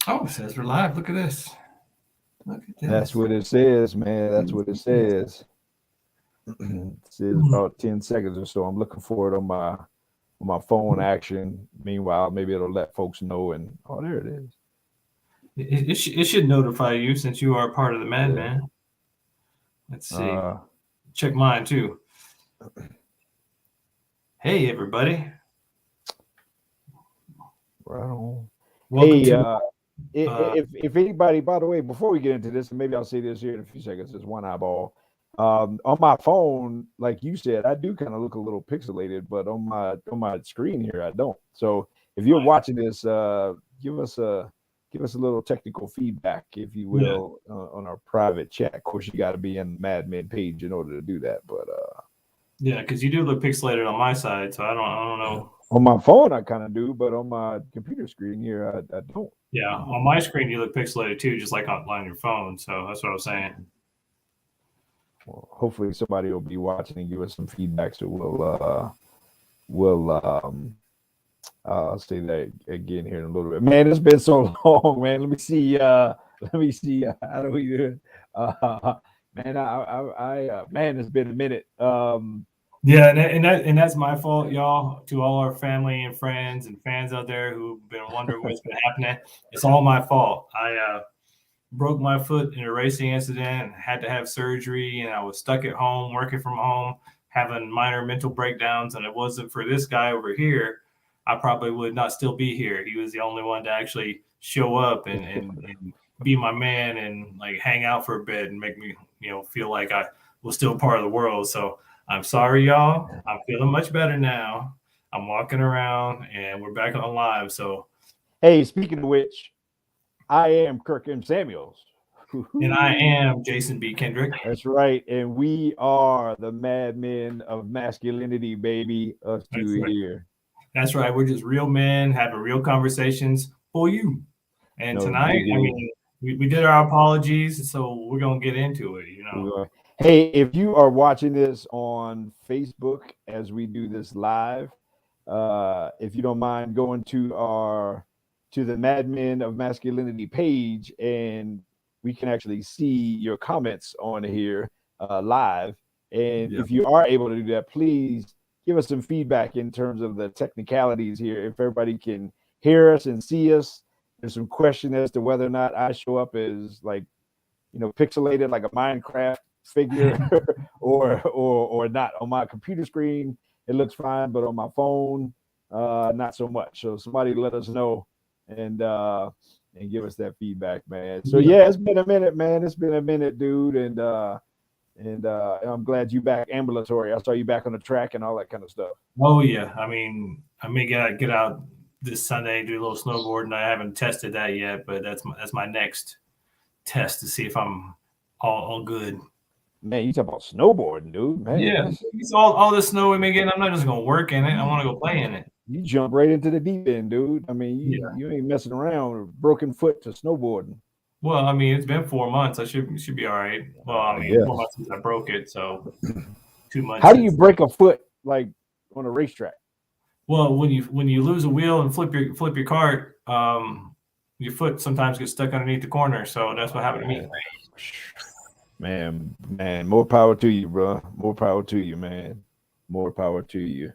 Oh, it says we're live. Look at this. Look at That's this. what it says, man. That's what it says. It says about 10 seconds or so. I'm looking for it on my phone action. Meanwhile, maybe it'll let folks know. And oh, there it is. It should notify you since you are part of the Yeah. Madman. Let's see. Uh, Check mine too. Hey, everybody. right on. Welcome Hey, to. if anybody, by the way, before we get into this, and maybe I'll say this here in a few seconds, it's one eyeball. On my phone, like you said, I do kind of look a little pixelated, but on my screen here, I don't. So if you're watching this, give us a little technical feedback, if you Yeah, will, on our private chat. Of course, you got to be in the Madmen page in order to do that. But yeah, because you do look pixelated on my side, so I don't know. on my phone, I kind of do, but on my computer screen here, I don't. Yeah, on my screen you look pixelated too, just like on your phone. So that's what I was saying. Well, hopefully somebody will be watching and give us some feedback, so we'll I'll say that again here in a little bit. Man, it's been so long, man. Let me see. How do we do it? Man, man, it's been a minute. Yeah, and that's my fault, y'all. To all our family and friends and fans out there who've been wondering what's been happening, it's all my fault. I broke my foot in a racing incident, had to have surgery, and I was stuck at home working from home, having minor mental breakdowns. And it wasn't for this guy over here, I probably would not still be here. He was the only one to actually show up and be my man and like hang out for a bit and make me, feel like I was still part of the world. So I'm sorry, y'all. I'm feeling much better now. I'm walking around and we're back on live. So, Hey, speaking of which, I am Kirk M. Samuels. and I am Jason B. Kendrick. That's right, and we are the Madmen of Masculinity, baby. Us two That's right. here. That's right. We're just real men having real conversations for you. And No tonight, I biggie. mean, we did our apologies, so we're gonna get into it. Hey, if you are watching this on Facebook as we do this live, if you don't mind going to the Madmen of Masculinity page, and we can actually see your comments on here live. And Yeah. if you are able to do that, please give us some feedback in terms of the technicalities here. If everybody can hear us and see us, there's some question as to whether or not I show up as like pixelated like a Minecraft figure or not. On my computer screen, it looks fine, but on my phone, not so much. So somebody let us know and and give us that feedback, man. So Yeah. yeah, it's been a minute, man. It's been a minute, dude, and I'm glad you back ambulatory. I saw you back on the track and all that kind of stuff. Oh yeah. I mean, I may get out this Sunday and do a little snowboarding. I haven't tested that yet, but that's my next test to see if I'm all good. Man, you talk about snowboarding, dude. Man, Yeah. that's It's all the snow we may get. I'm not just gonna work in it. I you, want to go play in it. you jump right into the deep end, dude. I mean, Yeah. you ain't messing around. Broken foot to snowboarding. Well, I mean, it's been 4 months. I should be all right. Well, I I mean, 4 months guess. since I broke it, so 2 months How do you since. break a foot like on a racetrack? Well, when you lose a wheel and flip your cart, your foot sometimes gets stuck underneath the corner. So that's what happened to me. Oh, man, more power to you, bro. More power to you, man. More power to you.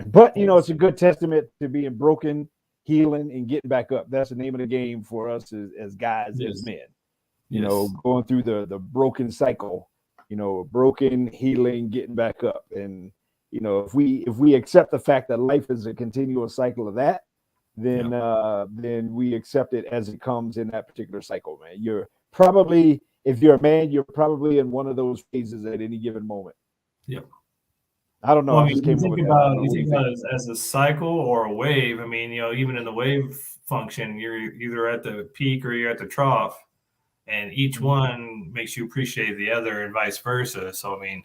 But it's a good testament to being broken, healing, and getting back up. That's the name of the game for us as guys, as Yes, men. yes, Going through the broken cycle, broken, healing, getting back up. And if we accept the fact that life is a continual cycle of that, yeah, then we accept it as it comes in that particular cycle, man. You're probably, if you're a man, you're probably in one of those phases at any given moment. yeah. I don't know. Well, I I mean, just came up with that. I don't know. you What do think you about think? it as a cycle or a wave. I mean, even in the wave function, you're either at the peak or you're at the trough, and each Mhm. one makes you appreciate the other, and vice versa. So, I mean,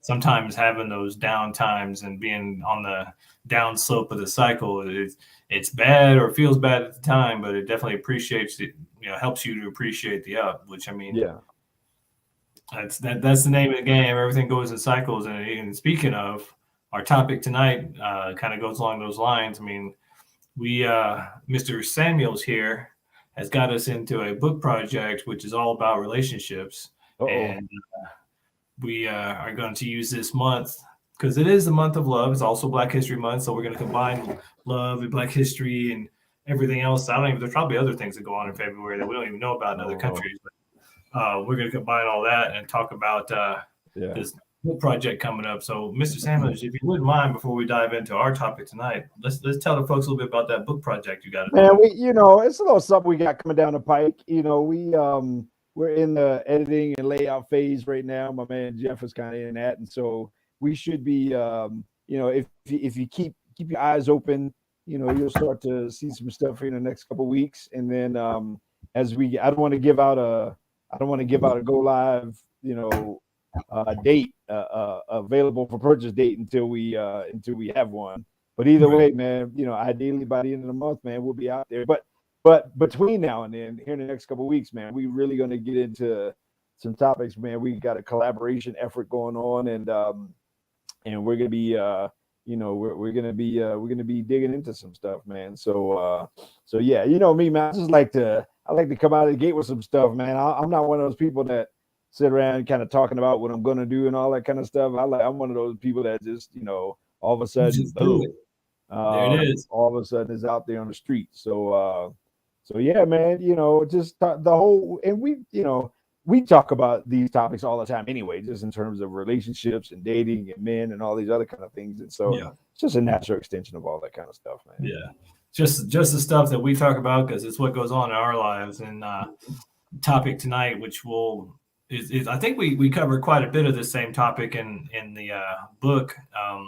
sometimes having those down times and being on the down slope of the cycle, it's bad or feels bad at the time, but it definitely appreciates it. Helps you to appreciate the up. Which I mean, Yeah. that's the name of the game. Everything goes in cycles. And speaking of, our topic tonight kind of goes along those lines. I mean, we Mr. Samuels here has got us into a book project, which is all about relationships. Uh-oh. And we are going to use this month because it is the month of love. It's also Black History Month, so we're going to combine love and Black history and everything else. I don't even. There's probably other things that go on in February that we don't even know about in other countries. But we're going to combine all that and talk about this book project coming up. So, Mr. Sanders, if you wouldn't mind, before we dive into our topic tonight, let's tell the folks a little bit about that book project you got to do. Man, it's a little something we got coming down the pike. We're in the editing and layout phase right now. My man Jeff is kind of in that, and so we should be, if you keep your eyes open, you'll start to see some stuff in the next couple of weeks, and then I don't want to give out a go live, date, available for purchase date until we have one. But either way, man, ideally by the end of the month, man, we'll be out there. But between now and then, here in the next couple of weeks, man, we really going to get into some topics, man. We got a collaboration effort going on, and we're gonna be, we're gonna be digging into some stuff, man. So yeah, me, man. I like to come out of the gate with some stuff, man. I'm not one of those people that sit around kind of talking about what I'm gonna do and all that kind of stuff. I'm one of those people that just, all of a sudden, boom, there it is. all of a sudden is out there on the street. So yeah, man, just the whole, and we talk about these topics all the time anyway, just in terms of relationships and dating and men and all these other kind of things. And so it's just a natural extension of all that kind of stuff, man. Yeah. Just the stuff that we talk about because it's what goes on in our lives. And topic tonight, which is I think we covered quite a bit of the same topic in the book.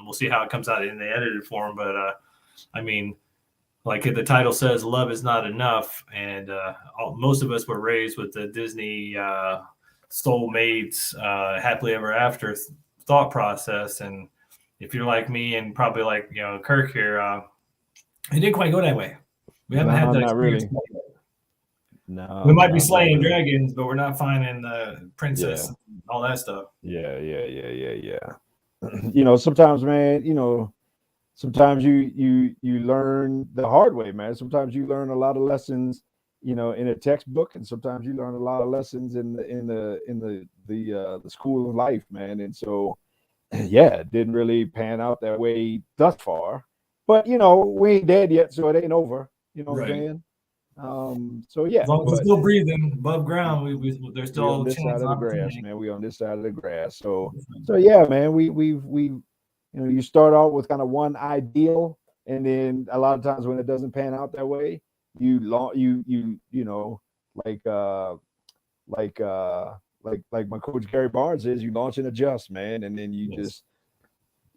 We'll see how it comes out in the edited form, but I mean, like the title says, love is not enough. And most of us were raised with the Disney soulmates, happily ever after thought process. And if you're like me and probably like, Kirk here, it didn't quite go that way. We haven't had that experience. Really. No, we might be slaying dragons, but we're not finding the princess and all that stuff. Yeah. Sometimes, man, sometimes you learn the hard way, man. Sometimes you learn a lot of lessons, in a textbook, and sometimes you learn a lot of lessons in the school of life, man. And so, yeah, it didn't really pan out that way thus far. But we ain't dead yet, so it ain't over. You know what I'm saying? So yeah, as long as we're still breathing above ground, there's still on this side of the grass, man. We on this side of the grass. So yeah, man. We you start out with kind of one ideal, and then a lot of times when it doesn't pan out that way, like my coach Gary Barnes says, you launch and adjust, man, and then you just,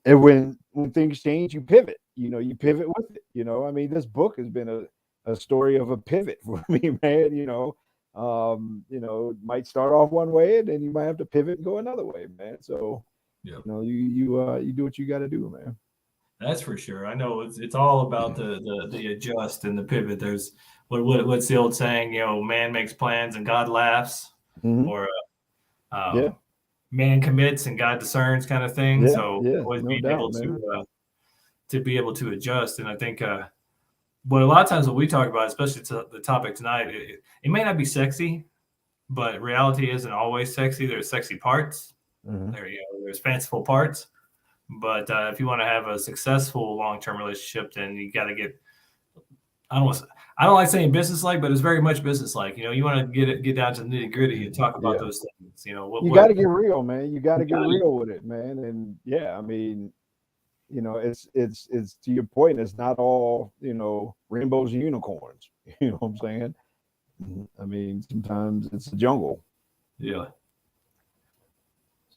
and when things change, you pivot. You pivot with it. I mean, this book has been a story of a pivot for me, man. Might start off one way, and then you might have to pivot and go another way, man. So, you do what you got to do, man. That's for sure. I know it's all about the adjust and the pivot. There's what's the old saying? Man makes plans and God laughs, or man commits and God discerns, kind of thing. Yeah, so always being able to be able to adjust. And I think but a lot of times what we talk about, especially to the topic tonight, it may not be sexy, but reality isn't always sexy. There's sexy parts. There's fanciful parts. But if you want to have a successful long-term relationship, then you got to get. I don't like saying business-like, but it's very much business-like. You want to get down to the nitty-gritty and talk about those things. You got to get real, man. You got to get real with it, man. And I mean, it's to your point. It's not all rainbows and unicorns. You know what I'm saying? I mean, sometimes it's the jungle. Yeah.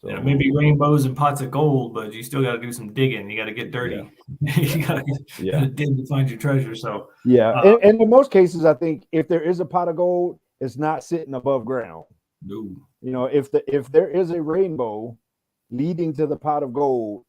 So, maybe rainbows and pots of gold, but you still got to do some digging. You got to get dirty. You got to dig to find your treasure. So and in most cases, I think if there is a pot of gold, it's not sitting above ground. No. If there is a rainbow leading to the pot of gold,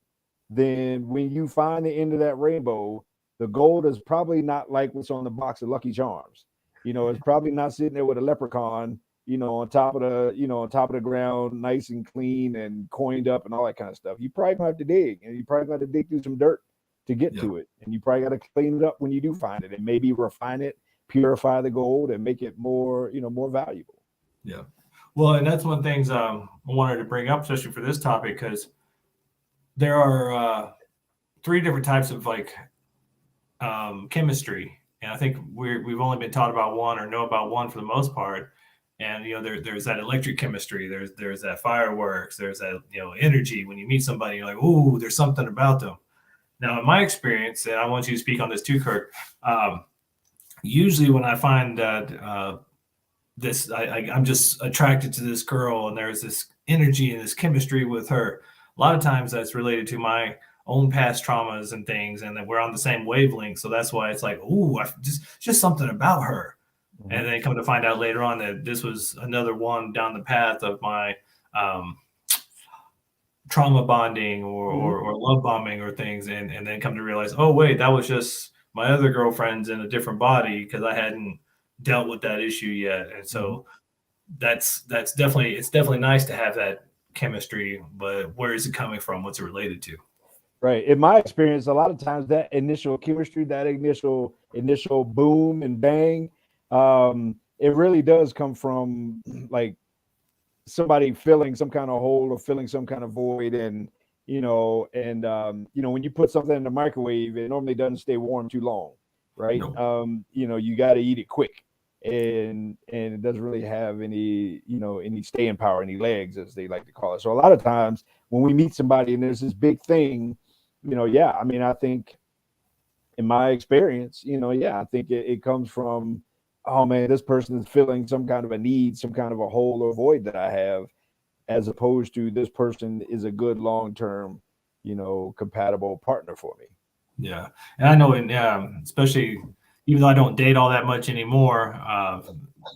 then when you find the end of that rainbow, the gold is probably not like what's on the box of Lucky Charms. It's probably not sitting there with a leprechaun, on top of the ground, nice and clean and coined up and all that kind of stuff. You probably gonna have to dig, and you probably got to dig through some dirt to get to it, and you probably got to clean it up when you do find it, and maybe refine it, purify the gold and make it more, more valuable. Yeah. Well, and that's one of the things I wanted to bring up, especially for this topic, because there are three different types of like chemistry, and I think we've only been taught about one or know about one for the most part. And there's that electric chemistry, there's that fireworks, there's that energy. When you meet somebody, you're like, ooh, there's something about them. Now, in my experience, and I want you to speak on this too, Kirk. Usually, when I find that I'm just attracted to this girl, and there's this energy and this chemistry with her. A lot of times, that's related to my own past traumas and things, and that we're on the same wavelength. So that's why it's like, ooh, just something about her. Mm-hmm. And then come to find out later on that this was another one down the path of my trauma bonding or love bombing or things, and then come to realize, oh wait, that was just my other girlfriend's in a different body because I hadn't dealt with that issue yet. And so that's definitely, it's definitely nice to have that chemistry, but where is it coming from? What's it related to? Right. In my experience, a lot of times that initial chemistry, that initial boom and bang, it really does come from like somebody filling some kind of hole or filling some kind of void. And when you put something in the microwave, it normally doesn't stay warm too long, right? No. You got to eat it quick, and it doesn't really have any staying power, any legs, as they like to call it. So a lot of times when we meet somebody and there's this big thing, I think in my experience, I think it comes from, oh man, this person is filling some kind of a need, some kind of a hole or void that I have, as opposed to this person is a good long-term, compatible partner for me. Yeah. And I know, especially even though I don't date all that much anymore,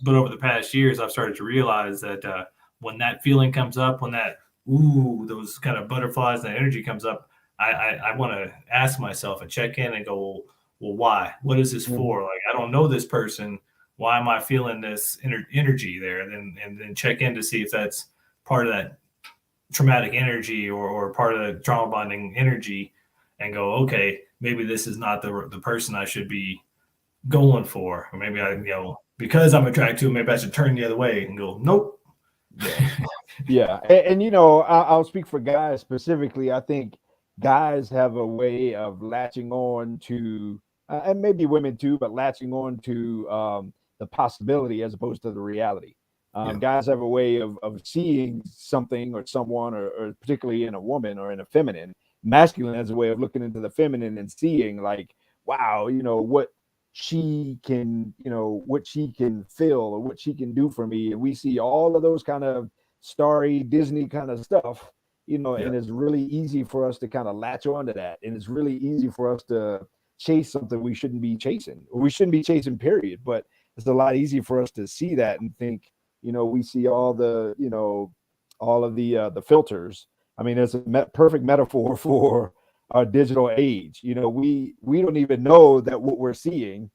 but over the past years, I've started to realize that when that feeling comes up, when that, those kind of butterflies, that energy comes up, I want to ask myself and check in and go, well, why? What is this for? Like, I don't know this person. Why am I feeling this energy there? And then check in to see if that's part of that traumatic energy or part of the trauma bonding energy, and go, okay, maybe this is not the person I should be going for. Or maybe because I'm attracted to him, maybe I should turn the other way and go, nope. Yeah. And I'll speak for guys specifically. I think guys have a way of latching on to, and maybe women too, but latching on to the possibility as opposed to the reality. Guys have a way of seeing something or someone, or particularly in a woman or in a feminine. Masculine has a way of looking into the feminine and seeing like, wow, what she can, what she can feel or what she can do for me. And we see all of those kind of starry Disney kind of stuff, and it's really easy for us to kind of latch onto that. And it's really easy for us to chase something we shouldn't be chasing, or we shouldn't be chasing, period. But it's a lot easier for us to see that and think, we see all the, all of the filters. I mean, it's a perfect metaphor for our digital age. We don't even know that what we're seeing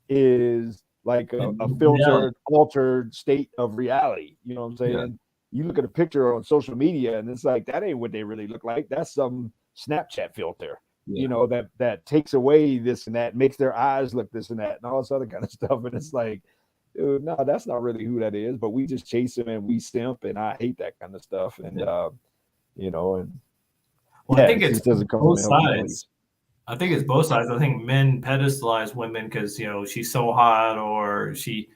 is like a filtered, altered state of reality. You know what I'm saying? Yeah. You look at a picture on social media and it's like, that ain't what they really look like. That's some Snapchat filter, that takes away this and that, makes their eyes look this and that and all this other kind of stuff. And it's like, dude, no, that's not really who that is, but we just chase them and we simp, and I hate that kind of stuff. And, I think it's both sides. I think it's both sides. I think men pedestalize women because, she's so hot, or she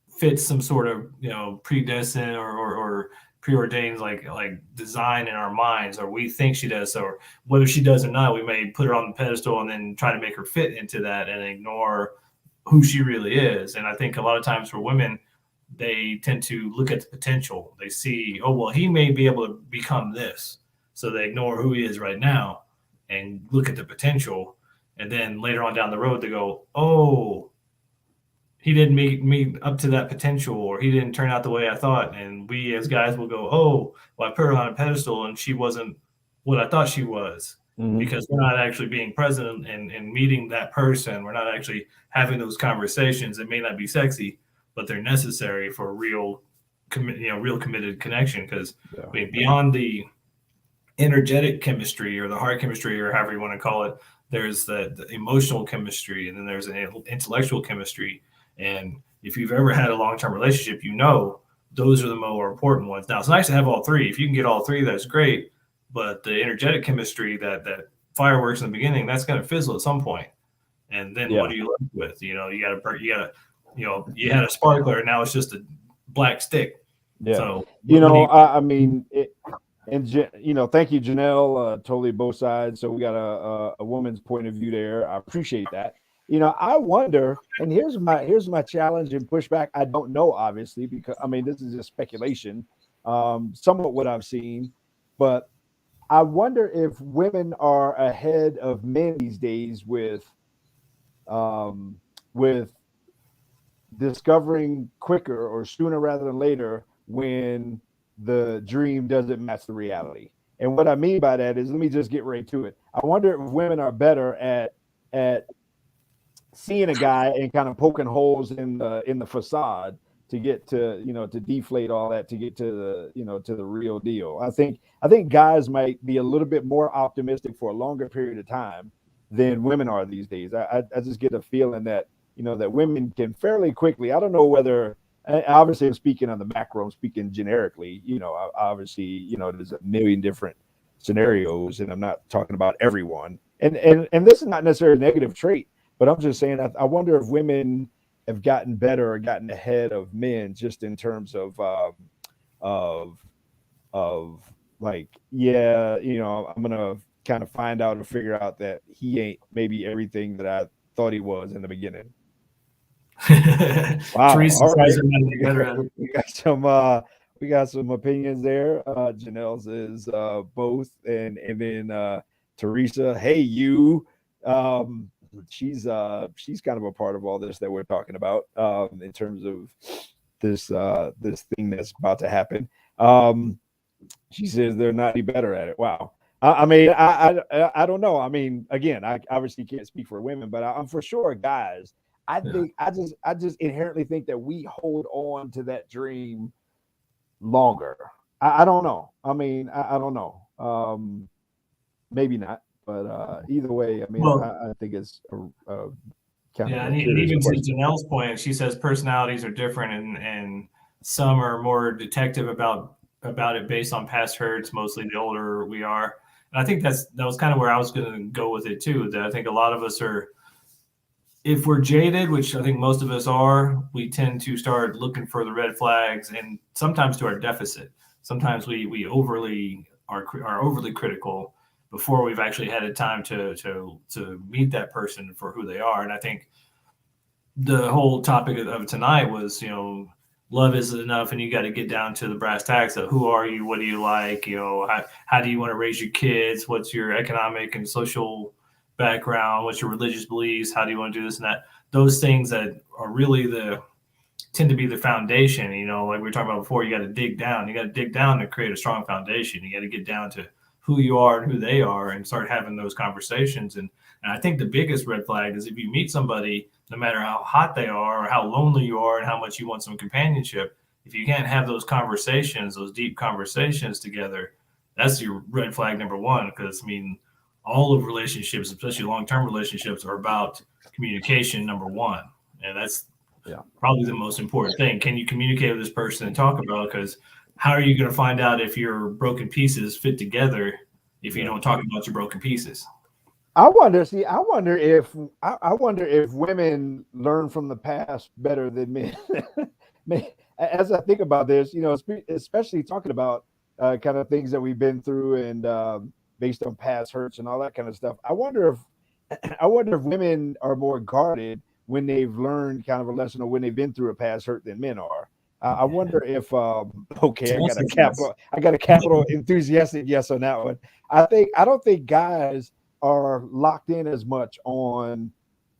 fits some sort of, predestined or preordained like design in our minds, or we think she does. Or whether she does or not, we may put her on the pedestal and then try to make her fit into that and ignore who she really is. And I think a lot of times for women, they tend to look at the potential. They see, oh, well, he may be able to become this. So they ignore who he is right now and look at the potential. And then later on down the road, they go, oh, he didn't make me up to that potential, or he didn't turn out the way I thought. And we as guys will go, oh, well, I put her on a pedestal and she wasn't what I thought she was. Mm-hmm. Because we're not actually being present and meeting that person. We're not actually having those conversations. It may not be sexy, but they're necessary for real committed connection. Because I mean, beyond the energetic chemistry or the heart chemistry, or however you want to call it, there's the emotional chemistry, and then there's an intellectual chemistry. And if you've ever had a long-term relationship, you know those are the more important ones. Now it's nice to have all three. If you can get all three, that's great. But the energetic chemistry, that fireworks in the beginning, that's going to fizzle at some point. And then what Yeah. are you left with? You had a sparkler, now it's just a black stick. Yeah. So You what do know, you? I mean, and thank you, Janelle. Totally both sides. So we got a woman's point of view there. I appreciate that. I wonder, and here's my challenge and pushback. I don't know, obviously, because I mean this is just speculation, somewhat what I've seen, but I wonder if women are ahead of men these days with discovering quicker or sooner rather than later when the dream doesn't match the reality. And what I mean by that is, let me just get right to it. I wonder if women are better at seeing a guy and kind of poking holes in the facade to get to deflate all that to get to the real deal. I think guys might be a little bit more optimistic for a longer period of time than women are these days. I just get a feeling that women can fairly quickly. I don't know whether, obviously I'm speaking on the macro, I'm speaking generically. Obviously, there's a million different scenarios, and I'm not talking about everyone. And this is not necessarily a negative trait, but I'm just saying I wonder if women have gotten better or gotten ahead of men just in terms of of like, yeah, I'm gonna kind of find out or figure out that he ain't maybe everything that I thought he was in the beginning. Wow. Teresa All tries right. her best to get better at it. We got some opinions there. Janelle says both, and then Teresa, hey you. She's kind of a part of all this that we're talking about in terms of this thing that's about to happen. She says they're not any better at it. Wow. I mean, I don't know. I mean, again, I obviously can't speak for women, but I'm for sure guys. I Yeah. think I just inherently think that we hold on to that dream longer. I don't know. I mean, I don't know. Maybe not, but either way, I mean, Well, I think it's a kind of yeah, a and curious even to question. Janelle's point, she says personalities are different, and some are more detective about it based on past hurts. Mostly, the older we are, and I think that was kind of where I was going to go with it too. That I think a lot of us are, if we're jaded, which I think most of us are, we tend to start looking for the red flags, and sometimes to our deficit. Sometimes we are overly critical before we've actually had a time to meet that person for who they are. And I think the whole topic of tonight was, love isn't enough, and you got to get down to the brass tacks of who are you, what do you like, how do you want to raise your kids, what's your economic and social background, what's your religious beliefs, how do you want to do this and that. Those things that are really the tend to be the foundation. Like we were talking about before, you got to dig down. You got to dig down to create a strong foundation. You got to get down to who you are and who they are, and start having those conversations. And I think the biggest red flag is if you meet somebody, no matter how hot they are or how lonely you are and how much you want some companionship, if you can't have those conversations, those deep conversations together, that's your red flag number one. Because I mean, all of relationships, especially long-term relationships, are about communication number one, and that's Yeah. probably the most important thing. Can you communicate with this person and talk about? Because how are you going to find out if your broken pieces fit together if you Yeah. don't talk about your broken pieces? I wonder. See, I wonder if women learn from the past better than men. As I think about this, especially talking about kind of things that we've been through and based on past hurts and all that kind of stuff. I wonder if women are more guarded when they've learned kind of a lesson or when they've been through a past hurt than men are. I wonder if okay, I Janelle got a says yes. capital I got a capital enthusiastic yes on that one. I don't think guys are locked in as much on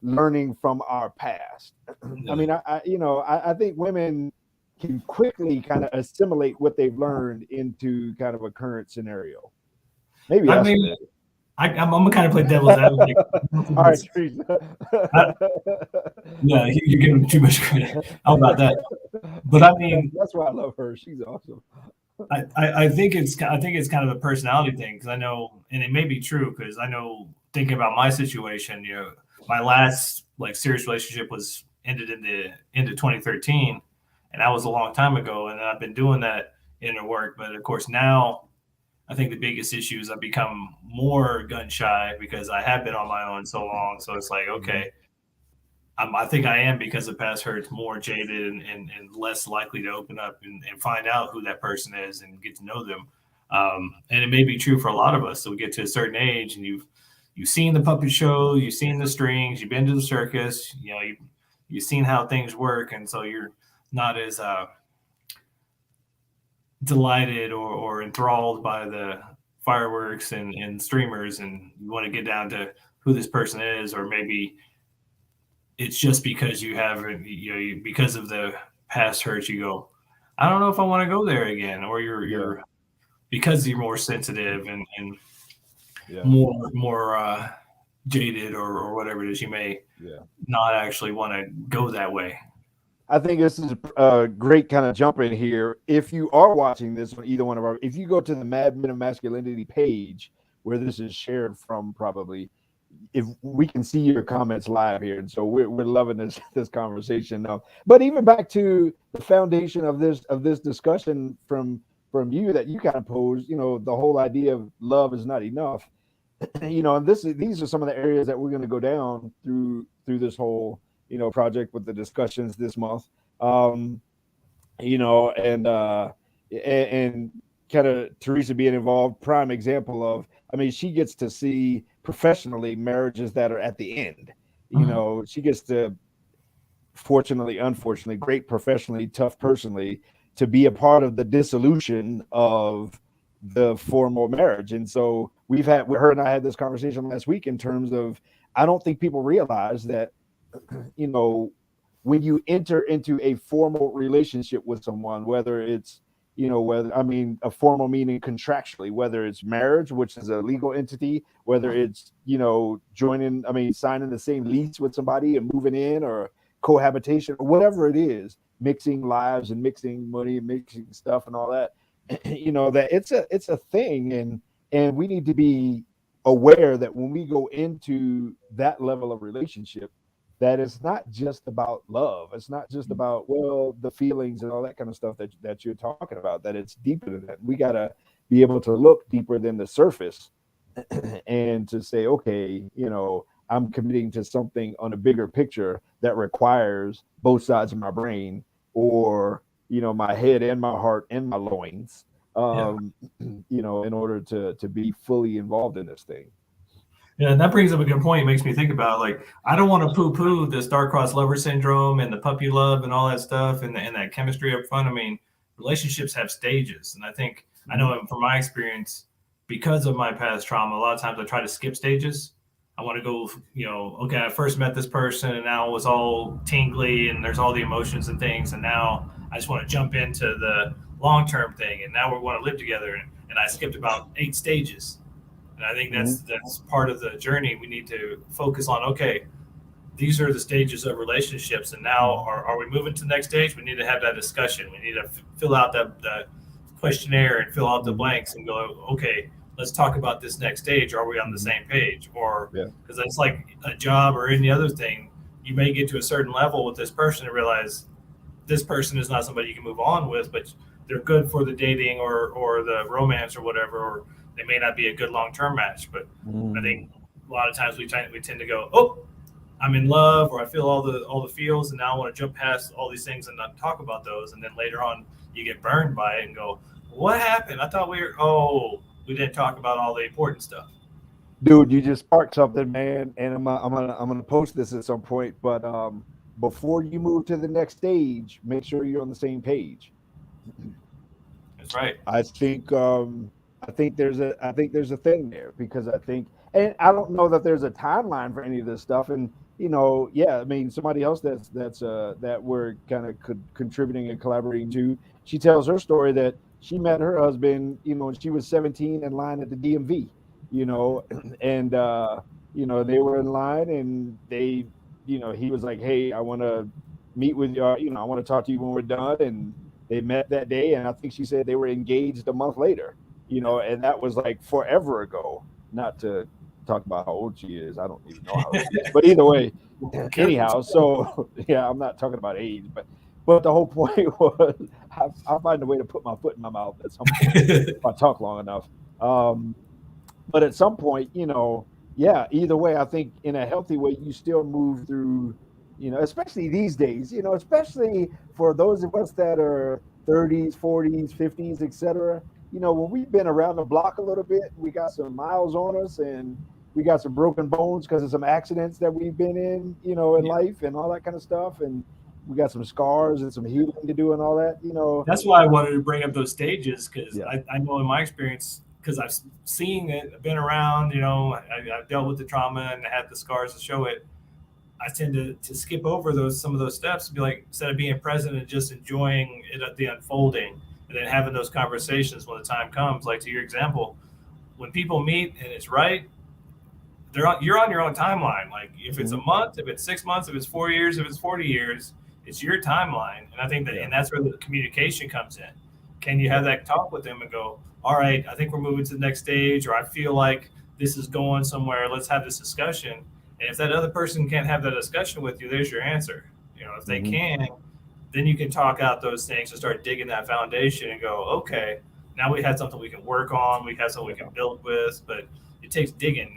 learning from our past. I Yeah. mean, I think women can quickly kind of assimilate what they've learned into kind of a current scenario. Maybe I that's mean, what it I'm gonna kind of play devil's advocate. is. All right, Teresa. I, yeah, you're giving too much credit. How about that? But I mean, That's why I love her. She's awesome. I think it's kind of a personality thing because I know, and it may be true because I know thinking about my situation, my last like serious relationship was ended in the end of 2013, and that was a long time ago. And I've been doing that inner work, but of course now I think the biggest issue is I've become more gun shy because I have been on my own so long. So it's like, Mm-hmm. okay, I think I am because of past hurts more jaded and less likely to open up and find out who that person is and get to know them. And it may be true for a lot of us. So we get to a certain age and you've seen the puppet show, you've seen the strings, you've been to the circus, you've seen how things work, and so you're not as delighted or enthralled by the fireworks and streamers, and you want to get down to who this person is, or maybe it's just because you haven't, because of the past hurts, you go, I don't know if I want to go there again, or Yeah, you're because you're more sensitive and yeah, more jaded or whatever it is, you may yeah. not actually want to go that way. I think this is a great kind of jump in here. If you are watching this on either one of our, if you go to the Mad Men of Masculinity page where this is shared from, probably, if we can see your comments live here, and so we're loving this conversation now. But even back to the foundation of this discussion from you that you kind of posed, the whole idea of love is not enough. And these are some of the areas that we're going to go down through this whole project with the discussions this month. um and kind of Teresa being involved, prime example of, I mean, she gets to see professionally marriages that are at the end. Mhm. She gets to, fortunately, unfortunately, great professionally, tough personally, to be a part of the dissolution of the formal marriage. And so we've had, her and I had this conversation last week in terms of, I don't think people realize that, you know, when you enter into a formal relationship with someone, whether it's, whether, I mean, a formal meaning contractually, whether it's marriage, which is a legal entity, whether it's, joining, I mean, signing the same lease with somebody and moving in, or cohabitation, or whatever it is, mixing lives and mixing money and mixing stuff and all that, that it's a thing. And we need to be aware that when we go into that level of relationship, that it's not just about love. It's not just about, well, the feelings and all that kind of stuff that you're talking about, that it's deeper than that. We got to be able to look deeper than the surface and to say, okay, I'm committing to something on a bigger picture that requires both sides of my brain, or, my head and my heart and my loins, Yeah. in order to be fully involved in this thing. Yeah, and that brings up a good point. It makes me think about, like, I don't want to poo-poo the star-crossed lover syndrome and the puppy love and all that stuff and that chemistry up front. I mean, relationships have stages, and I think I Mm-hmm. know from my experience, because of my past trauma, a lot of times I try to skip stages. I want to go, okay, I first met this person and now it was all tingly and there's all the emotions and things, and now I just want to jump into the long-term thing, and now we want to live together, and I skipped about 8 stages. And I think Mm-hmm. that's part of the journey. We need to focus on, okay, these are the stages of relationships, and now Mm-hmm. are we moving to the next stage? We need to have that discussion. We need to fill out the questionnaire and fill out the Mm-hmm. blanks and go, okay, let's talk about this next stage. Are we on the Mm-hmm. same page? Or Yeah. because it's like a job or any other thing, you may get to a certain level with this person and realize this person is not somebody you can move on with, but they're good for the dating or the romance or whatever, or they may not be a good long term match. But I think Mm-hmm. a lot of times we tend to go, oh, I'm in love, or I feel all the feels, and now I want to jump past all these things and not talk about those. And then later on, you get burned by it and go, what happened? I thought we didn't talk about all the important stuff. Dude, you just sparked something, man, and I'm gonna post this at some point. But before you move to the next stage, make sure you're on the same page. That's right. I think there's a thing there, because I think, and I don't know that there's a timeline for any of this stuff. And yeah, I mean, somebody else that we're kind of contributing and collaborating to, she tells her story that she met her husband, when she was 17, in line at the DMV, and they were in line, and he was like, hey, I want to meet with you, I want to talk to you when we're done. And they met that day, and I think she said they were engaged a month later, Yeah. and that was like forever ago. Not to talked about how old she is. I don't even know how old she is. But either way, Careful. anyhow, so yeah, I'm not talking about age, but the whole point was I find a way to put my foot in my mouth at some point if I talk long enough. Um, but at some point, yeah, either way, I think in a healthy way, you still move through, especially these days, especially for those of us that are 30s, 40s, 50s, etc. When we've been around the block a little bit, we got some miles on us and we got some broken bones because of some accidents that we've been in, in Yeah. life and all that kind of stuff. And we got some scars and some healing to do and all that. That's why I wanted to bring up those stages because Yeah. I know in my experience, because I've seen it, been around, I've dealt with the trauma and had the scars to show it. I tend to skip over some of those steps and be like, instead of being present and just enjoying it at the unfolding and then having those conversations when the time comes, like to your example, when people meet and it's right, you're on your own timeline. Like if it's a Hmm. month, if it's 6 months, if it's 4 years, if it's 40 years, it's your timeline. And I think that, Yeah. and that's where the communication comes in. Can you Yeah. have that talk with them and go, all right, I think we're moving to the next stage, or I feel like this is going somewhere. Let's have this discussion. And if that other person can't have that discussion with you, there's your answer. If they Hmm. can, then you can talk out those things and start digging that foundation and go, okay, now we have something we can work on. We have something we can Yeah. build with, but it takes digging.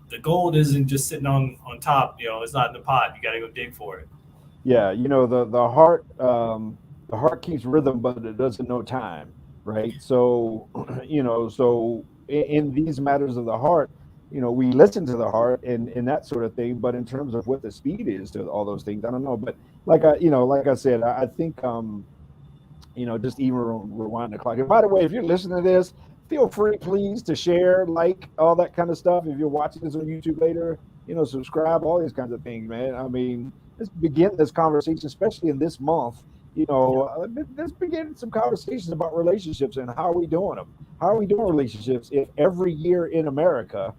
The gold isn't just sitting on top. It's not in the pot. You got to go dig for it. Yeah, the heart keeps rhythm, but it doesn't know time, right? So, in these matters of the heart, we listen to the heart and that sort of thing. But in terms of what the speed is to all those things, I don't know. But like I said, I think just even rewind the clock. And by the way, if you're listening to this, feel free, please, to share, like, all that kind of stuff. If you're watching this on YouTube later, subscribe, all these kinds of things, man. I mean, let's begin this conversation, especially in this month. Yeah. Let's begin some conversations about relationships and how are we doing them? How are we doing relationships if every year in America,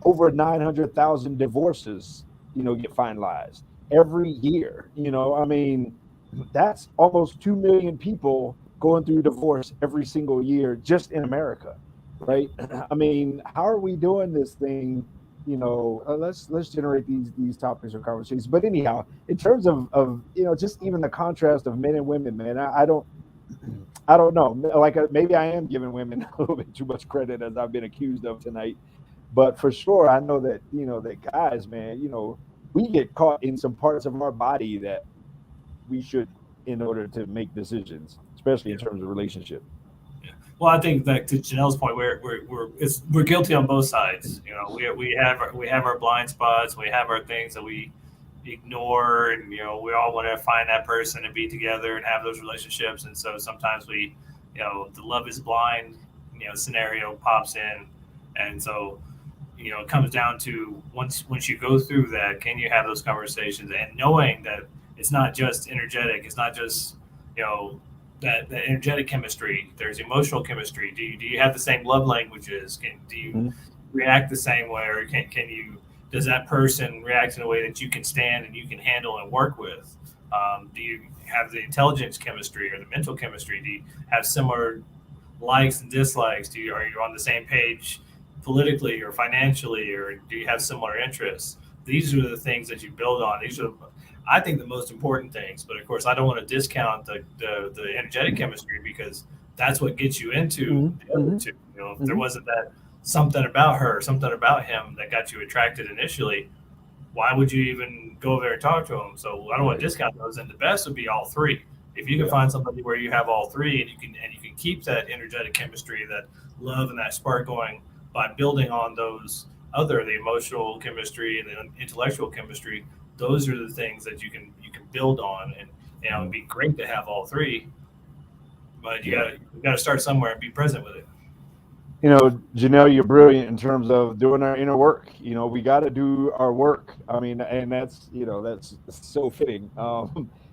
over 900,000 divorces, get finalized every year? I mean, that's almost 2 million people going through divorce every single year just in America, right? I mean, how are we doing this thing? Let's generate these topics or conversations. But anyhow, in terms of just even the contrast of men and women, man, I don't I don't know. Like maybe I am giving women a little bit too much credit as I've been accused of tonight. But for sure, I know that that guys, man, we get caught in some parts of our body that we shouldn't in order to make decisions, especially in Yeah. terms of relationship. Yeah. Well, I think that to Janelle's point, we're guilty on both sides. We have our blind spots. We have our things that we ignore, and we all want to find that person and be together and have those relationships. And so sometimes the love is blind, scenario pops in, and so it comes down to once you go through that, can you have those conversations and knowing that it's not just energetic, it's not just you know that energetic chemistry. There's emotional chemistry. Do you have the same love languages? Do you Mhm. react the same way, or can you? Does that person react in a way that you can stand and you can handle and work with? Do you have the intelligence chemistry or the mental chemistry? Do you have similar likes and dislikes? Are you on the same page politically or financially, or do you have similar interests? These are the things that you build on. These are, I think, the most important things. But of course, I don't want to discount the energetic chemistry because that's what gets you into Mhm. the other Mhm. two. If there Mhm. wasn't that something about her, something about him that got you attracted initially, why would you even go over there and talk to them? So I don't want to Right. discount those. And the best would be all three. If you can Yeah. find somebody where you have all three, and you can keep that energetic chemistry, that love and that spark going by building on the emotional chemistry and the intellectual chemistry, those are the things that you can build on. And it'd Mhm. be great to have all three, but you Yeah. gotta start somewhere and be present with it. Janelle, you're brilliant in terms of doing our inner work. We got to do our work. I mean, and that's so fitting.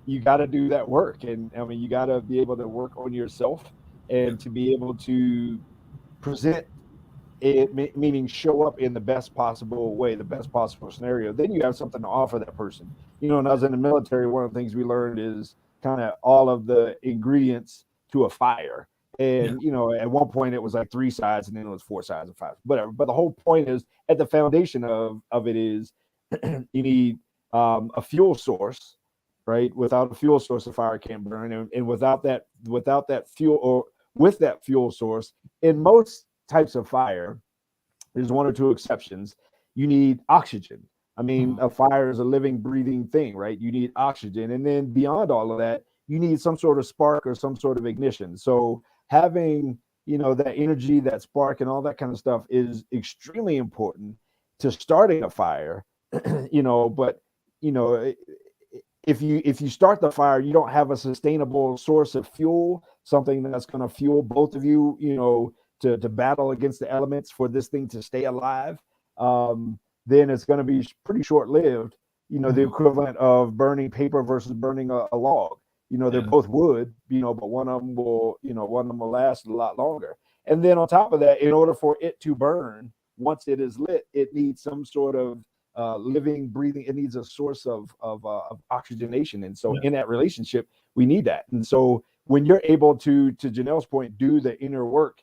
You got to do that work, and I mean, you got to be able to work on yourself Yeah. and to be able to present it, meaning show up in the best possible way, the best possible scenario. Then you have something to offer that person. And I was in the military, one of the things we learned is kind of all of the ingredients to a fire. Yeah. And at one point it was like 3 sides, and then it was 4 sides and 5, whatever. But the whole point is, at the foundation of it is, you need a fuel source, right? Without a fuel source, the fire can't burn, and without that fuel, or with that fuel source, in most types of fire, there's one or two exceptions. You need oxygen. I mean, Mhm. a fire is a living, breathing thing, right? You need oxygen. And then beyond all of that, you need some sort of spark or some sort of ignition. So having, that energy, that spark, and all that kind of stuff is extremely important to starting a fire. But you know, if you start the fire, you don't have a sustainable source of fuel, something that's going to fuel both of you, to battle against the elements for this thing to stay alive. Then it's going to be pretty short lived. The Mhm. equivalent of burning paper versus burning a log. They're Yeah. both wood, but one of them will last a lot longer. And then on top of that, in order for it to burn, once it is lit, it needs some sort of living, breathing. It needs a source of oxygenation. And so Yeah. in that relationship, we need that. And so when you're able to Janelle's point, do the inner work,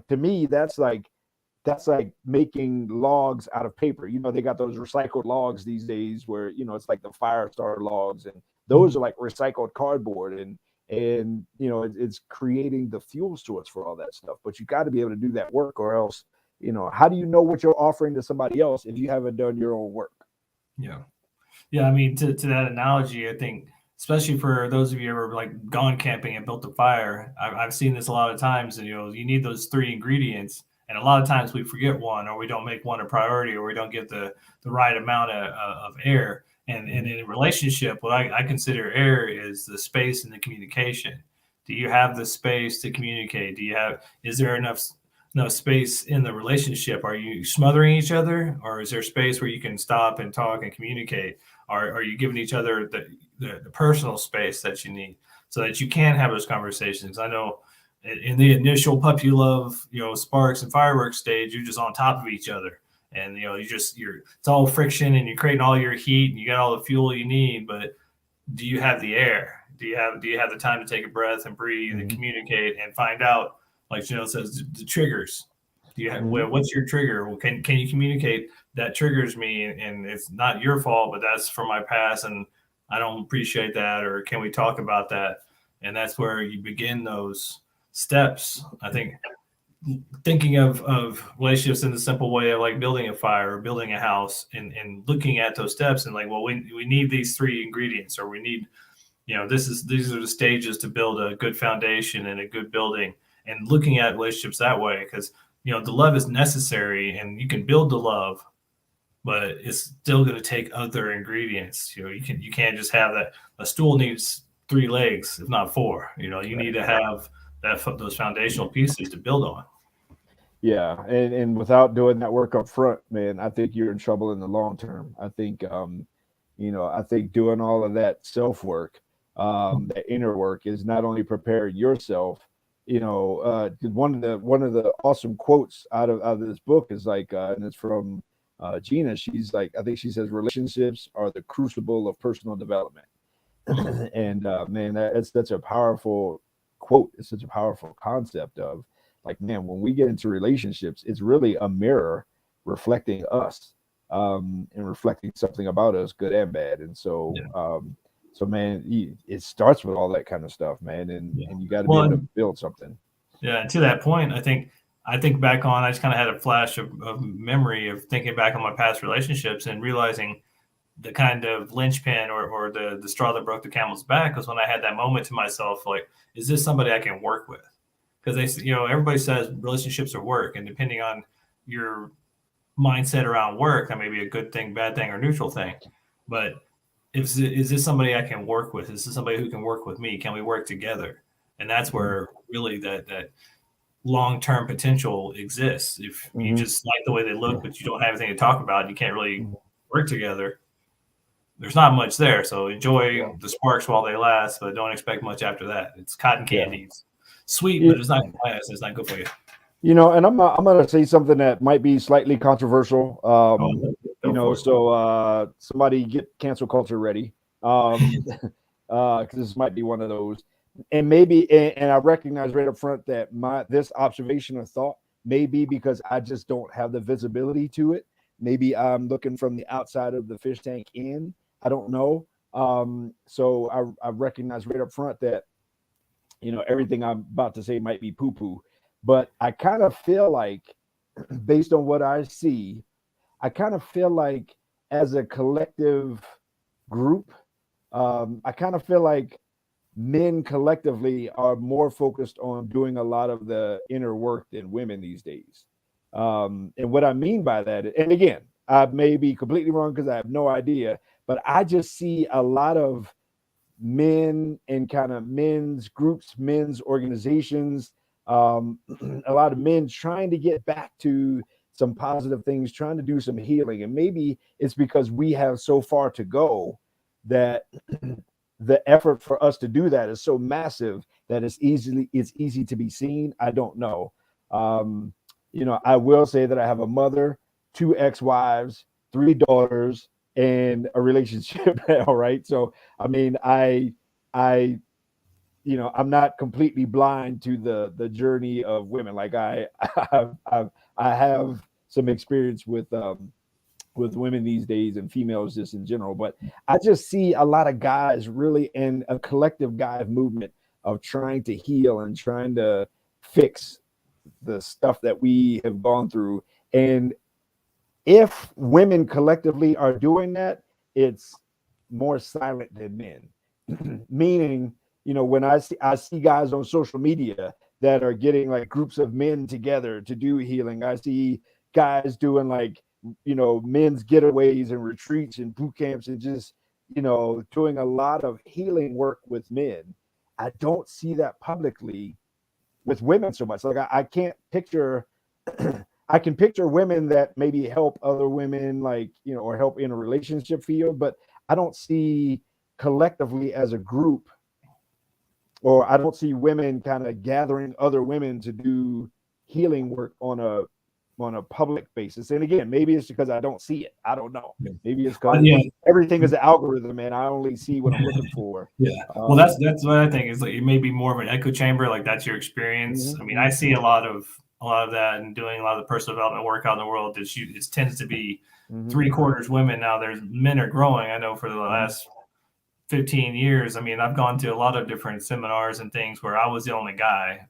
to me, that's like making logs out of paper. They got those recycled logs these days where, it's like the fire starter logs, and those are Mhm. like recycled cardboard, and it's creating the fuel source for all that stuff. But you got to be able to do that work, or else, how do you know what you're offering to somebody else if you haven't done your own work? Yeah. Yeah, I mean, to that analogy, I think, especially for those of you who ever like gone camping and built a fire, I've seen this a lot of times. And you need those three ingredients, and a lot of times we forget one, or we don't make one a priority, or we don't get the right amount of air. And Mhm. in a relationship, what I consider air is the space and the communication. Do you have the space to communicate? Is there enough space in the relationship? Are you smothering each other, or is there space where you can stop and talk and communicate? Are you giving each other the personal space that you need so that you can have those conversations? I know in the initial puppy love, sparks and fireworks stage, you're just on top of each other. And it's all friction, and you're creating all your heat, and you got all the fuel you need. But do you have the air? Do you have the time to take a breath and breathe and Mhm. communicate and find out, like Janelle says, the triggers? Mhm. What's your trigger? Well, can you communicate that triggers me, and it's not your fault, but that's from my past, and I don't appreciate that, or can we talk about that? And that's where you begin those steps. I think thinking of relationships in the simple way of like building a fire or building a house, and looking at those steps and like, well, we need these three ingredients, or we need, these are the stages to build a good foundation and a good building, and looking at relationships that way, because the love is necessary, and you can build the love, but it's still going to take other ingredients. You can't just have that. A stool needs three legs, if not four. You need Right. to have those foundational pieces to build on. Yeah, and without doing that work up front, man, I think you're in trouble in the long term. I think doing all of that self work, that inner work, is not only preparing yourself. 'Cause one of the awesome quotes out of this book is like, and it's from Gina. She's like, I think she says, relationships are the crucible of personal development. And man, that's such a powerful quote. It's such a powerful concept of, like, man, when we get into relationships, it's really a mirror reflecting us, and reflecting something about us, good and bad. And Yeah. so man, it starts with all that kind of stuff, man, and Yeah. and you got to be Well, able to and build something. yeah, and to that point, I think back on, I just kind of had a flash of memory of thinking back on my past relationships and realizing the kind of linchpin, or the straw that broke the camel's back, was when I had that moment to myself, like, is this somebody I can work with? Because everybody says relationships are work, and depending on your mindset around work, that may be a good thing, bad thing, or neutral thing. But is this somebody I can work with? Is this somebody who can work with me? Can we work together? And that's Mhm. where really that long term potential exists. If you Mhm. just like the way they look, but you don't have anything to talk about, you can't really Mhm. work together. There's not much there. So Yeah. enjoy the sparks while they last, but don't expect much after that. It's cotton Yeah. candy. It's sweet, Yeah. but it's not going to last. It's not good for you. And I'm gonna say something that might be slightly controversial. Oh, go for it. So somebody get cancel culture ready. Um, because this might be one of those. and maybe, and I recognize right up front that this observation or thought may be because I just don't have the visibility to it. Maybe I'm looking from the outside of the fish tank in. I don't know. So I recognize right up front that everything I'm about to say might be poo poo, but I kind of feel like, based on what I see, I kind of feel like as a collective group, I kind of feel like men collectively are more focused on doing a lot of the inner work than women these days. And what I mean by that, and again, I may be completely wrong because I have no idea, but I just see a lot of men and kind of men's groups, men's organizations, a lot of men trying to get back to some positive things, trying to do some healing. And maybe it's because we have so far to go that the effort for us to do that is so massive that it's easy to be seen. I don't know. I will say that I have a mother, two ex-wives, three daughters, and a relationship. All right. So I mean, I I'm not completely blind to the journey of women. Like I have some experience with women these days and females just in general. But I just see a lot of guys really in a collective guy movement of trying to heal and trying to fix the stuff that we have gone through. And if women collectively are doing that, it's more silent than men. Meaning, when I see guys on social media that are getting like groups of men together to do healing. I see guys doing like men's getaways and retreats and boot camps and just doing a lot of healing work with men. I don't see that publicly with women so much. Like I can't picture I can picture women that maybe help other women, like, or help in a relationship field, but I don't see collectively as a group, or I don't see women kind of gathering other women to do healing work on a public basis. And again, maybe it's because I don't see it. I don't know. Maybe it's because Yeah. everything is an algorithm and I only see what I'm looking for. Yeah. Well, that's what I think is like it may be more of an echo chamber, like that's your experience. I mean, I see a lot of that and doing a lot of the personal development work out in the world. It tends to be 3/4 women. Now there's men are growing. I know for the last 15 years. I mean, I've gone to a lot of different seminars and things where I was the only guy,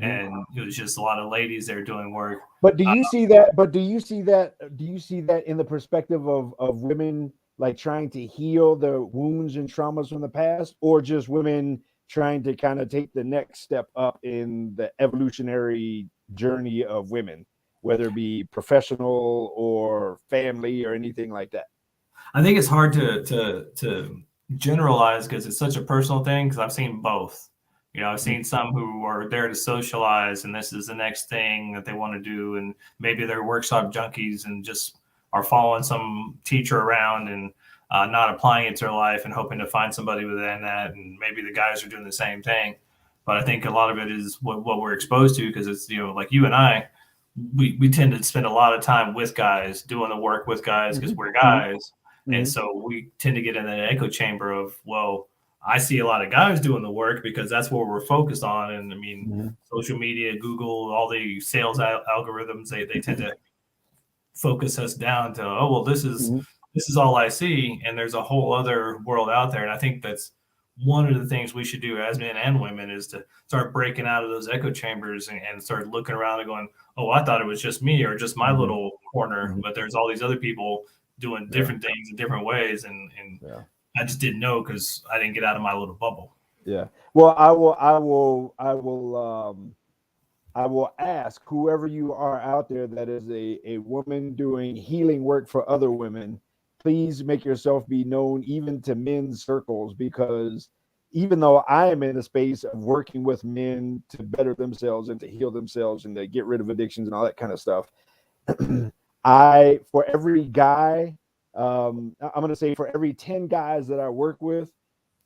and it was just a lot of ladies there doing work. But do you see that? But do you see that? Do you see that in the perspective of women like trying to heal the wounds and traumas from the past, or just women trying to kind of take the next step up in the evolutionary journey of women, whether it be professional or family or anything like that? I think it's hard to generalize because it's such a personal thing. Because I've seen both. I've seen some who are there to socialize, and this is the next thing that they want to do, and maybe they're workshop junkies and just are following some teacher around and not applying it to their life and hoping to find somebody within that. And maybe the guys are doing the same thing. But I think a lot of it is what we're exposed to because it's like you and I, we tend to spend a lot of time with guys doing the work with guys because we're guys. And so we tend to get in that echo chamber of, well, I see a lot of guys doing the work because that's what we're focused on. And I mean, social media, Google, all the sales algorithms, they tend to focus us down to, oh, well, this is all I see. And there's a whole other world out there. And I think that's one of the things we should do as men and women is to start breaking out of those echo chambers and start looking around and going, oh, I thought it was just me or just my little corner, but there's all these other people doing different things in different ways. And I just didn't know because I didn't get out of my little bubble. Yeah. Well, I will ask whoever you are out there that is a woman doing healing work for other women, please make yourself be known even to men's circles, because even though I am in a space of working with men to better themselves and to heal themselves and to get rid of addictions and all that kind of stuff, for every guy, I'm going to say for every 10 guys that I work with,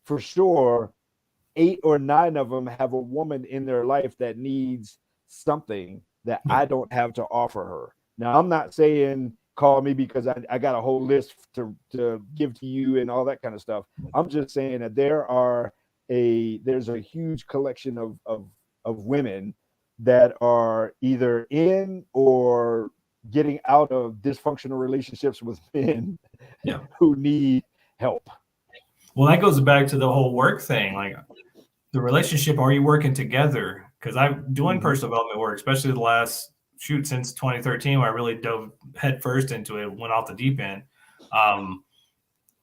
for sure, 8 or 9 of them have a woman in their life that needs something that I don't have to offer her. Now, I'm not saying call me because I got a whole list to give to you and all that kind of stuff. I'm just saying that there are there's a huge collection of women that are either in or getting out of dysfunctional relationships with men Yeah. who need help. Well, that goes back to the whole work thing. Like the relationship, are you working together? Because I'm doing Mhm. personal development work, especially the last shoot since 2013, where I really dove head first into it, went off the deep end. Um,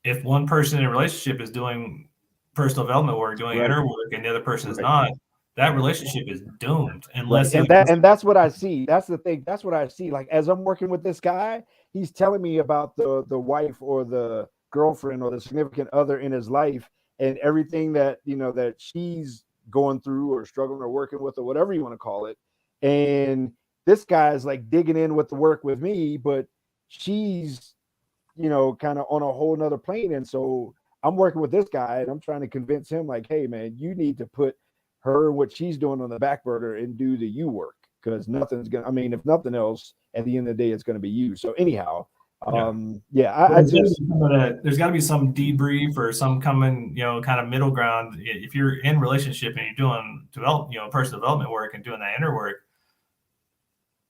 if one person in a relationship is doing personal development work, doing Right. inner work, and the other person is Right. not, that relationship is doomed Right. unless the And other person. that's what I see. That's the thing. That's what I see. Like as I'm working with this guy, he's telling me about the wife or the girlfriend or the significant other in his life and everything that, that she's going through or struggling or working with or whatever you want to call it. And this guy's like digging in with the work with me, but she's, kind of on a whole nother plane. And so I'm working with this guy and I'm trying to convince him like, hey man, you need to put her and what she's doing on the back burner and do the you work, because nothing's gonna, I mean, if nothing else, at the end of the day, it's gonna be you. So anyhow, Yeah. yeah, Well, I just there's got to be some debrief or some common, kind of middle ground. If you're in relationship and you're doing personal development work and doing that inner work,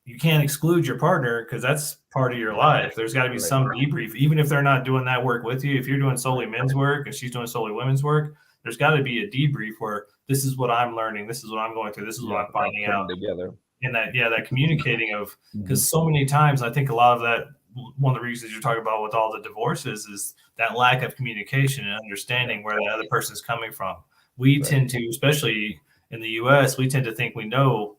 you can't exclude your partner because that's part of your life. There's got to be right, some debrief, even if they're not doing that work with you. If you're doing solely men's work and she's doing solely women's work, there's got to be a debrief where this is what I'm learning, this is what I'm going through, this is what yeah, I'm finding out, coming together. and that communicating of, Mhm. because so many times I think a lot of that, one of the reasons you're talking about with all the divorces is that lack of communication and Yeah, understanding where the other person is coming from. We right. tend to, especially in the US, we tend to think we know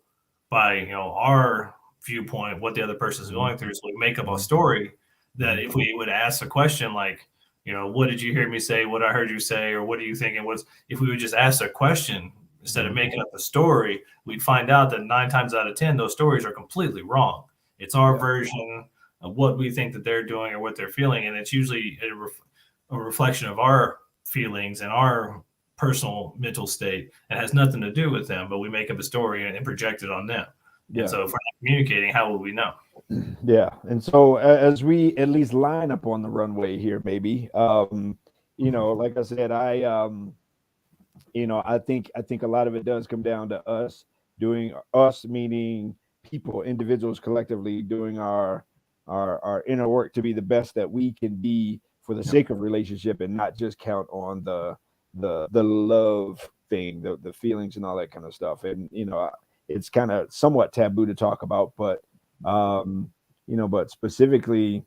by our viewpoint what the other person is Mhm. going through, so we make up a Mhm. story that Mhm. if we would ask a question like, what did you hear me say, what I heard you say, or what are you thinking, what's if we would just ask a question instead of Mhm. making up a story, we'd find out that 9 times out of 10 those stories are completely wrong. It's our Yeah, version of what we think that they're doing or what they're feeling, and it's usually a reflection of our feelings and our personal mental state. It has nothing to do with them, but we make up a story and project it on them. And yeah. so if we're not communicating, how will we know? Yeah. And so as we at least line up on the runway here, maybe, like I said, I think a lot of it does come down to us meaning people, individuals collectively doing our inner work to be the best that we can be for the Yep. sake of relationship and not just count on the love thing, the feelings and all that kind of stuff. And it's kind of somewhat taboo to talk about, um but specifically,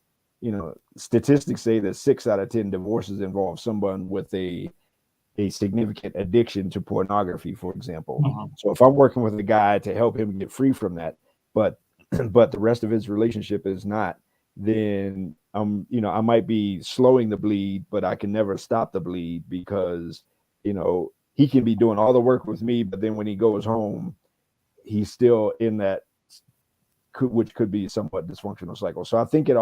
statistics say that 6 out of 10 divorces involve someone with a significant addiction to pornography, for example. Mhm. So if I'm working with a guy to help him get free from that, but but the rest of his relationship is not, then I might be slowing the bleed, but I can never stop the bleed because he can be doing all the work with me, but then when he goes home, he's still in that which could be somewhat dysfunctional cycle. So I think it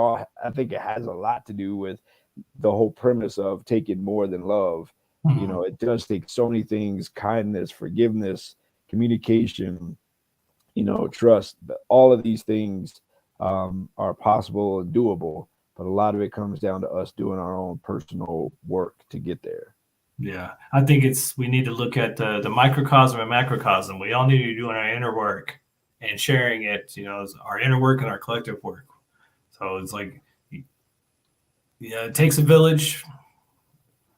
has a lot to do with the whole premise of taking more than love. Mhm. It does take so many things: kindness, forgiveness, communication, trust. All of these things are possible and doable, but a lot of it comes down to us doing our own personal work to get there. Yeah, I think we need to look at the microcosm and macrocosm. We all need to be doing our inner work and sharing it, our inner work and our collective work. So it's like, yeah, it takes a village,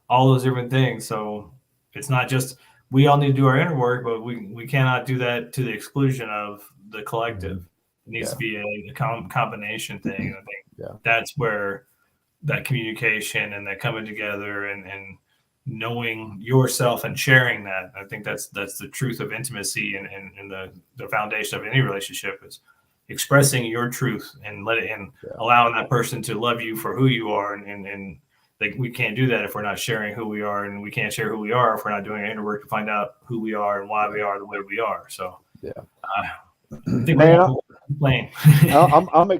all those different things. So it's not just we all need to do our inner work, but we cannot do that to the exclusion of the Mhm. collective. It needs to Yeah, be a combination thing. And I think yeah, that's where that communication and that coming together and knowing yourself and sharing that. I think that's the truth of intimacy and the foundation of any relationship is expressing your truth and yeah, allowing that person to love you for who you are and like we can't do that if we're not sharing who we are, and we can't share who we are if we're not doing our inner work to find out who we are and why yeah, we are the way we are. So yeah. I think we're Man, gonna complain.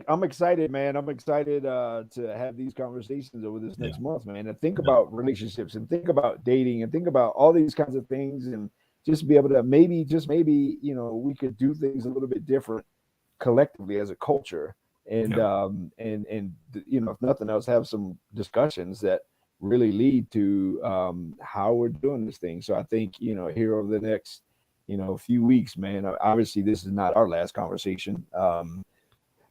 I'm excited, man. I'm excited to have these conversations over this Yeah. next month, man, and think about relationships and think about dating and think about all these kinds of things, and just be able to maybe, just maybe, we could do things a little bit different collectively as a culture, and Yeah. if nothing else, have some discussions that really lead to how we're doing this thing. So I think, here over the next, few weeks, man, obviously this is not our last conversation.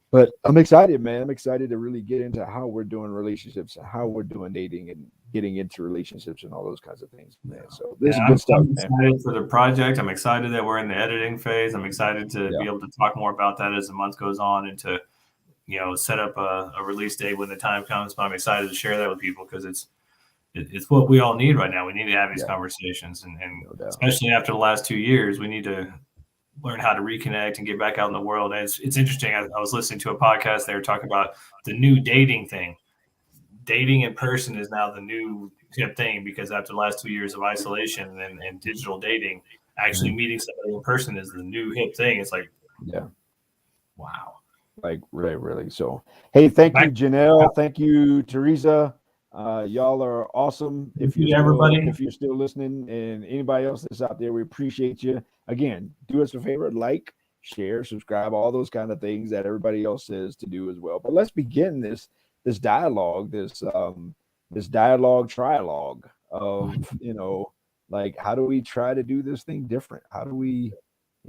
But I'm excited, man. I'm excited to really get into how we're doing relationships, how we're doing dating and getting into relationships and all those kinds of things, man. So this Yeah, is good stuff, I'm man. excited for the project. I'm excited that we're in the editing phase. I'm excited to Yeah. be able to talk more about that as the month goes on and to, set up a release date when the time comes. But I'm excited to share that with people because it's what we all need right now. We need to have these Yeah. conversations, and No doubt. especially after the last 2 years, we need to learn how to reconnect and get back out in the world. And it's interesting. I was listening to a podcast. They were talking about the new dating thing. Dating in person is now the new hip thing because after the last 2 years of isolation and digital dating, actually Mhm. meeting somebody in person is the new hip thing. It's like, Yeah. wow. Like really, really. So, hey, thank Back you, Janelle. Thank you, Teresa. Y'all are awesome. to you, everybody. If you're still listening, and anybody else that's out there, we appreciate you. Again, do us a favor, like, share, subscribe, all those kind of things that everybody else says to do as well. But let's begin this dialogue, this dialogue trialogue of like how do we try to do this thing different? How do we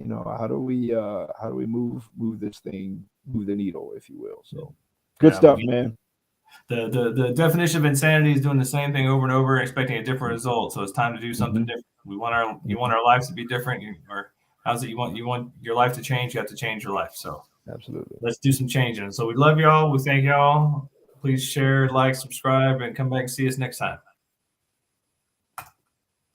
how do we move this thing, move the needle, if you will? So good Yeah, stuff, man. the definition of insanity is doing the same thing over and over, and expecting a different result. So it's time to do something Mm-hmm. different. You want our lives to be different, or how's it? You want your life to change. You have to change your life. So Absolutely. let's do some changing. So we love y'all. We thank y'all. Please share, like, subscribe, and come back and see us next time.